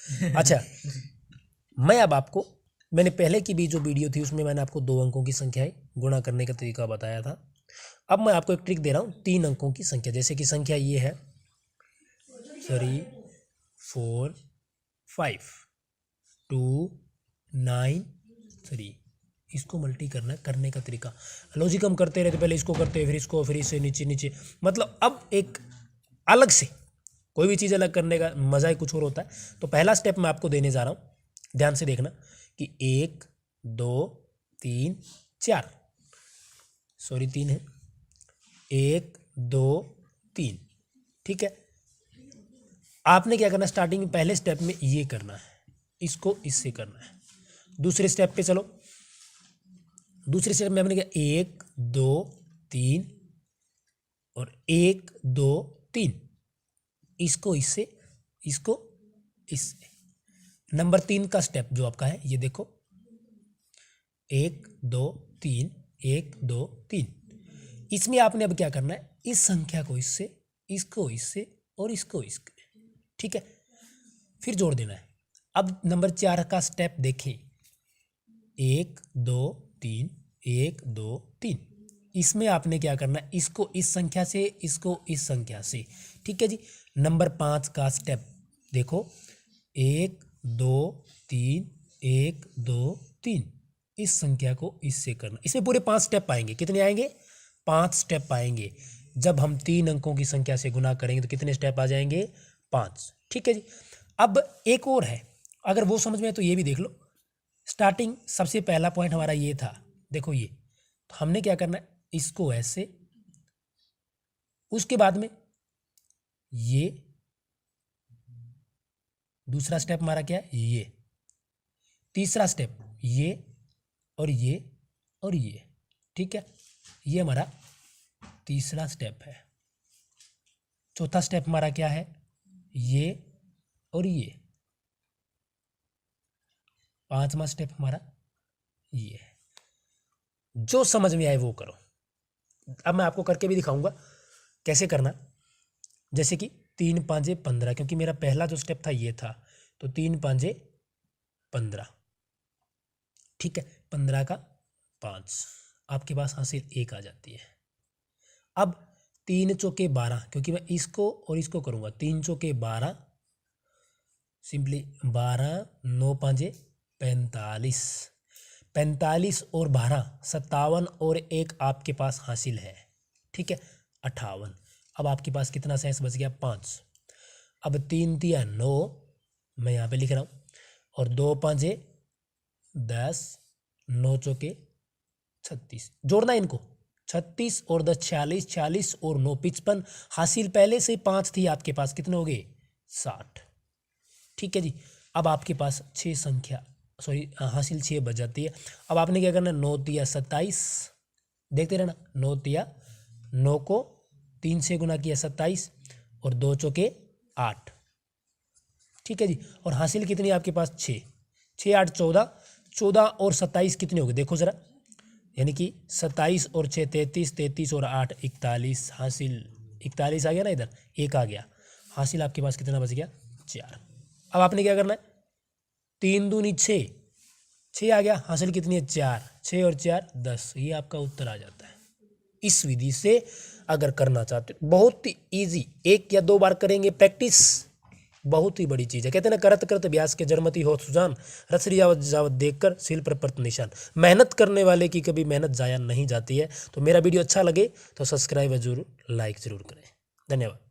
अच्छा, मैं अब आपको, मैंने पहले की भी जो वीडियो थी उसमें मैंने आपको 2 अंकों की संख्याएं गुणा करने का तरीका बताया था। अब मैं आपको एक ट्रिक दे रहा हूँ 3 अंकों की संख्या। जैसे कि संख्या ये है 3 4 5 2 9 3। इसको मल्टी करने का तरीका, लॉजिक हम करते रहते, पहले इसको करते फिर इसको, फिर इससे नीचे नीचे, मतलब अब एक अलग से कोई भी चीज़ अलग करने का मज़ा ही कुछ और होता है। तो पहला स्टेप मैं आपको देने जा रहा हूँ, ध्यान से देखना कि 1 2 3 4, सॉरी 3 है, 1 2 3, ठीक है। आपने क्या करना है, स्टार्टिंग में पहले स्टेप में ये करना है, इसको इससे करना है। दूसरे स्टेप पे चलो, दूसरे स्टेप में हमने क्या 1 2 3 और 1 2 3, इसको इससे, इसको इससे। नंबर 3 का स्टेप जो आपका है ये देखो 1 2 3 1 2 3। इसमें आपने अब क्या करना है, इस संख्या को इससे, इसको इससे और इसको इसके, ठीक है, फिर जोड़ देना है। अब नंबर 4 का स्टेप देखें, 1 2 3 1 2 3। इसमें आपने क्या करना है, इसको इस संख्या से, इसको इस संख्या से, ठीक है जी। नंबर 5 का स्टेप देखो 1 2 3 1 2 3, इस संख्या को इससे करना। इसमें पूरे 5 स्टेप आएंगे। कितने आएंगे, 5 स्टेप आएंगे। जब हम 3 अंकों की संख्या से गुना करेंगे तो कितने स्टेप आ जाएंगे, 5, ठीक है जी। अब एक और है, अगर वो समझ में आए तो ये भी देख लो। स्टार्टिंग सबसे पहला पॉइंट हमारा ये था, देखो ये, तो हमने क्या करना है, इसको ऐसे, उसके बाद में ये, दूसरा स्टेप हमारा क्या है, ये, तीसरा स्टेप ये और ये और ये, ठीक है, ये हमारा तीसरा स्टेप है। चौथा स्टेप हमारा क्या है, ये और ये। पांचवा स्टेप हमारा ये है। जो समझ में आए वो करो। अब मैं आपको करके भी दिखाऊंगा कैसे करना। जैसे कि 3 5 15, क्योंकि मेरा पहला जो स्टेप था ये था, तो 3 5 15, ठीक है, 15 का 5, आपके पास हासिल 1 आ जाती है। अब 3 चौके 12, क्योंकि मैं इसको और इसको करूंगा, 3 चौके 12, सिंपली 12 9 5 45, 45 और 12 57 और 1 आपके पास हासिल है, ठीक है, 58। अब आपके पास कितना सेंस बच गया, 5। अब 3 तिया 9, मैं यहाँ पे लिख रहा हूँ, और 2 5 10, 9 चौके 36, जोड़ना इनको, 36 और 10 46, 46 और 9 55, हासिल पहले से 5 थी आपके पास, कितने हो गए, 60, ठीक है जी। अब आपके पास 6 संख्या, सॉरी हासिल 6 बच जाती है। अब आपने क्या करना है, 9 तिया 27, देखते रहना, 9 तिया 9 को 3 से गुना किया 27 और 2 चौके 8, ठीक है जी। और हासिल कितनी आपके पास, 6, 6 8 14, 14 और 27 कितने हो गए, देखो जरा, यानी कि 27 और 6 33, 33 और 8 41, हासिल 41 आ गया ना, इधर 1 आ गया, हासिल आपके पास कितना बच गया, 4। अब आपने क्या करना है, 3 दूनी 6, 6 आ गया, हासिल कितनी है, 4, 6 और 4 10, ये आपका उत्तर आ जाता है। इस विधि से अगर करना चाहते हो, बहुत ही ईजी, 1 या 2 बार करेंगे प्रैक्टिस, बहुत ही बड़ी चीज़ है। कहते हैं ना, करत करत व्यास के जरमती हो सुजान, रसरी जावत जावत देखकर सील पर परत निशान। मेहनत करने वाले की कभी मेहनत जाया नहीं जाती है। तो मेरा वीडियो अच्छा लगे तो सब्सक्राइब जरूर, लाइक जरूर करें। धन्यवाद।